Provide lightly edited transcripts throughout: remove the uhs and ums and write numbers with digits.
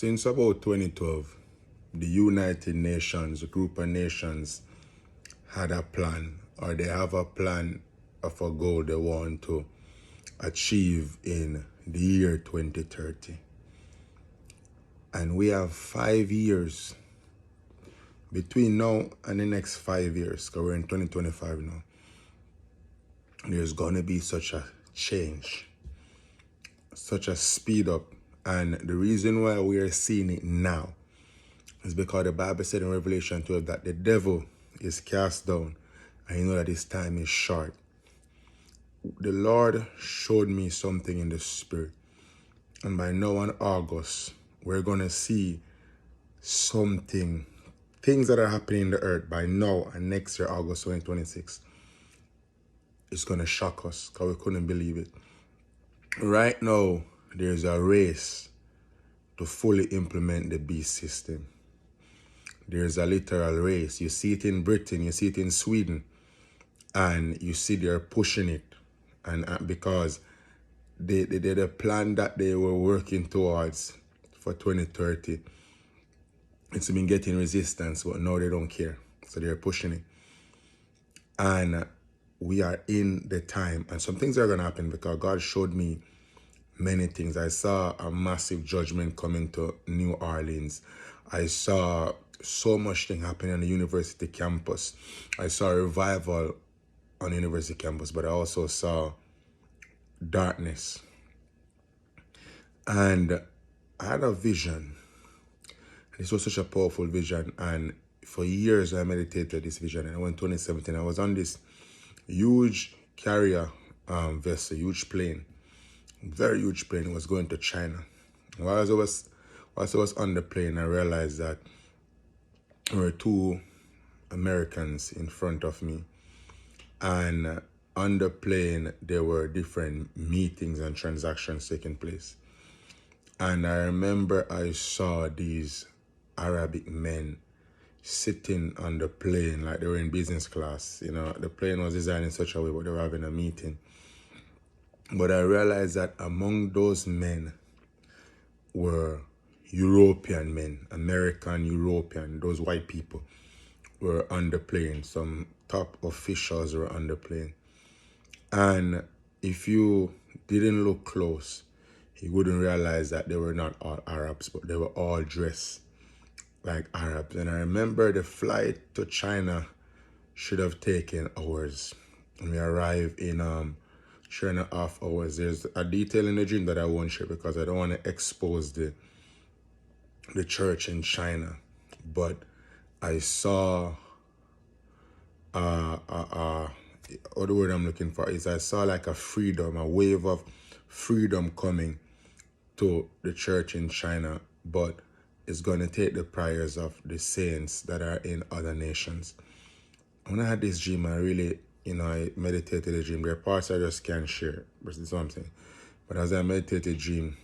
Since about 2012, the United Nations, a group of nations, had a plan, or they have a plan of a goal they want to achieve in the year 2030. And we have 5 years between now and the next 5 years, because we're in 2025 now. There's going to be such a change, such a speed up. And the reason why we are seeing it now is because the Bible said in Revelation 12 that the devil is cast down, and you know that his time is short. The Lord showed me something in the spirit, and by now in August, we're going to see something, things that are happening in the earth by now and next year, August 2026. It's going to shock us because we couldn't believe it. Right now, there's a race to fully implement the beast system. There's a literal race. You see it in Britain, you see it in Sweden, and you see they're pushing it. And because the plan that they were working towards for 2030, it's been getting resistance, but now they don't care. So they're pushing it. And we are in the time, and some things are going to happen because God showed me many things. I saw a massive judgment coming to New Orleans. I saw so much thing happening on the university campus. I saw a revival on the university campus, but I also saw darkness. And I had a vision. This was such a powerful vision, and for years I meditated this vision. And in 2017, I was on this huge carrier vessel, huge plane, very huge plane. It was going to China. While I was on the plane, I realized that there were two Americans in front of me, and on the plane there were different meetings and transactions taking place. And I remember I saw these Arabic men sitting on the plane like they were in business class. You know, the plane was designed in such a way, but they were having a meeting. But I realized that among those men were European men, American, European, those white people were on the plane. Some top officials were on the plane. And if you didn't look close, you wouldn't realize that they were not all Arabs, but they were all dressed like Arabs. And I remember the flight to China should have taken hours. And we arrived in 3.5 hours. There's a detail in the dream that I won't share because I don't want to expose the church in China. But I saw or the word I'm looking for is I saw like a freedom, a wave of freedom coming to the church in China, but it's going to take the prayers of the saints that are in other nations. When I had this dream, I really, I meditated the dream. There are parts I just can't share, but this is what I'm saying. But as I meditated the dream,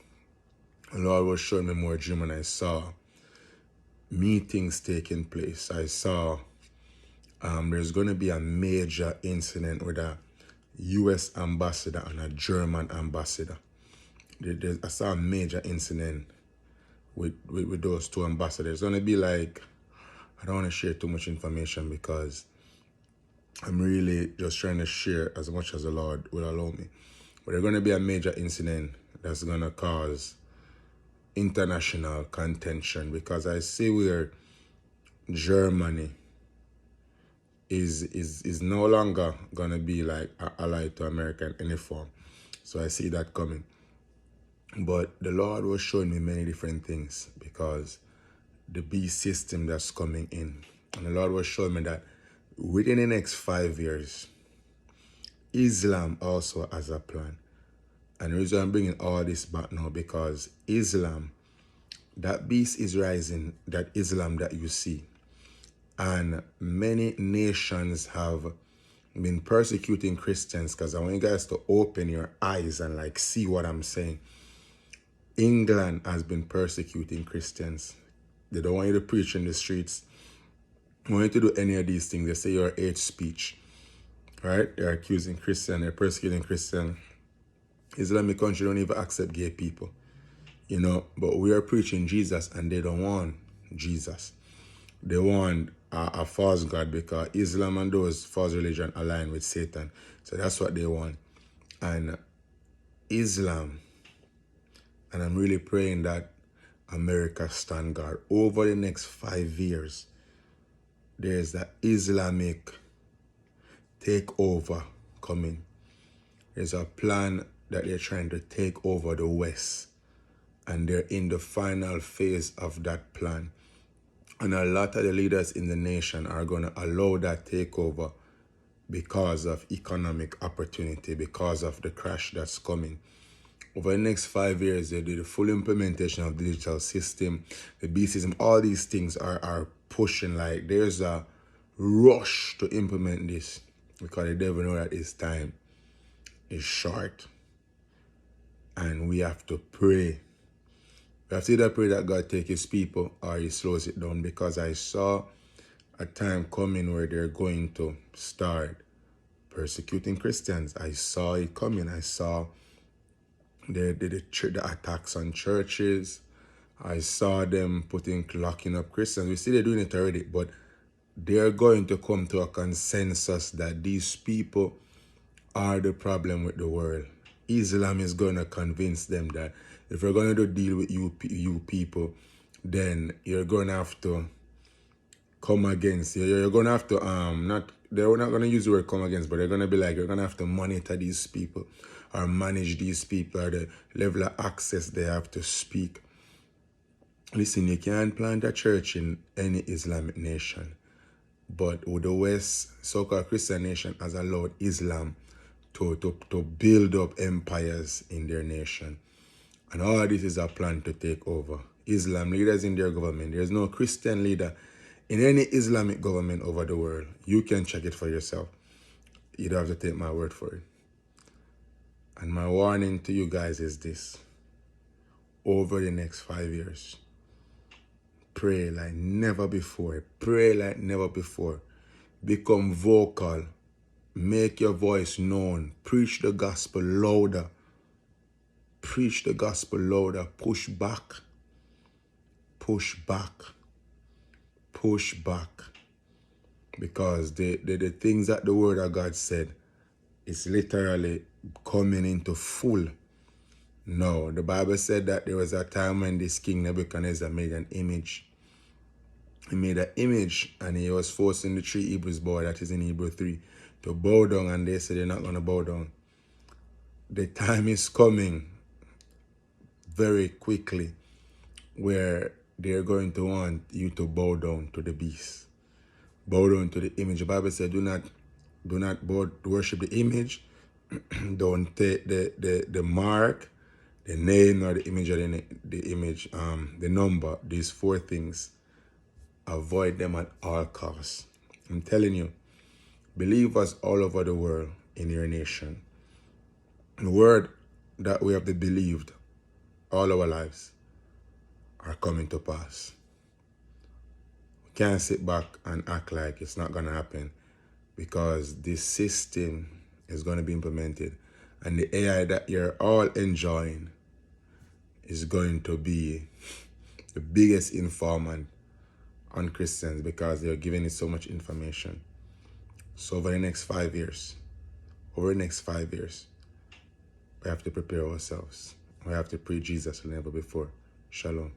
the Lord was showing me more dream, and I saw meetings taking place. I saw there's going to be a major incident with a U.S. ambassador and a German ambassador. I saw a major incident with those two ambassadors. It's going to be like, I don't want to share too much information because I'm really just trying to share as much as the Lord will allow me. But there's going to be a major incident that's going to cause international contention, because I see where Germany is no longer going to be like an ally to America in any form. So I see that coming. But the Lord was showing me many different things because the beast system that's coming in. And the Lord was showing me that within the next 5 years, Islam also has a plan. And the reason I'm bringing all this back now, because Islam, that beast is rising, that Islam that you see. And many nations have been persecuting Christians, because I want you guys to open your eyes and like see what I'm saying. England has been persecuting Christians. They don't want you to preach in the streets. They don't want you to do any of these things. They say you're hate speech. Right? They're accusing Christians. They're persecuting Christians. Islamic country don't even accept gay people. but we are preaching Jesus and they don't want Jesus. They want a false God because Islam and those false religion align with Satan. So that's what they want. And Islam, and I'm really praying that America stand guard. Over the next 5 years, there's the Islamic takeover coming. There's a plan that they're trying to take over the West, and they're in the final phase of that plan. And a lot of the leaders in the nation are going to allow that takeover because of economic opportunity, because of the crash that's coming. Over the next 5 years, they do the full implementation of the digital system, the B system, all these things are pushing. Like, there's a rush to implement this because the devil know that his time is short. And we have to pray. We have to either pray that God take his people or he slows it down, because I saw a time coming where they're going to start persecuting Christians. I saw it coming. I saw the attacks on churches. I saw them locking up Christians. We see they're doing it already, but they're going to come to a consensus that these people are the problem with the world. Islam is going to convince them that if we're going to deal with you people, then you're going to have to come against. You're going to have to, they're not going to use the word come against, but they're going to be like, you're going to have to monitor these people or manage these people, or the level of access they have to speak. Listen, you can't plant a church in any Islamic nation, but with the West, so-called Christian nation has allowed Islam to build up empires in their nation. And all this is a plan to take over. Islam leaders in their government. There's no Christian leader in any Islamic government over the world. You can check it for yourself. You don't have to take my word for it. And my warning to you guys is this. Over the next 5 years, pray like never before. Pray like never before. Become vocal. Make your voice known. Preach the gospel louder. Preach the gospel louder. Push back. Push back. Push back. Because the things that the word of God said is literally coming into full. No, the Bible said that there was a time when this king Nebuchadnezzar made an image. He made an image and he was forcing the 3 Hebrews boy, that is in Hebrew 3, to bow down, and they said they're not going to bow down. The time is coming very quickly where they're going to want you to bow down to the beast. Bow down to the image. The Bible said do not worship the image. Don't take the mark, the name, or the image, or the image, the number. These 4 things. Avoid them at all costs. I'm telling you, believers all over the world in your nation, the word that we have believed all our lives are coming to pass. We can't sit back and act like it's not going to happen, because this system is going to be implemented, and the AI that you're all enjoying is going to be the biggest informant on Christians, because they're giving it so much information. So over the next 5 years, we have to prepare ourselves. We have to preach Jesus like never before. Shalom.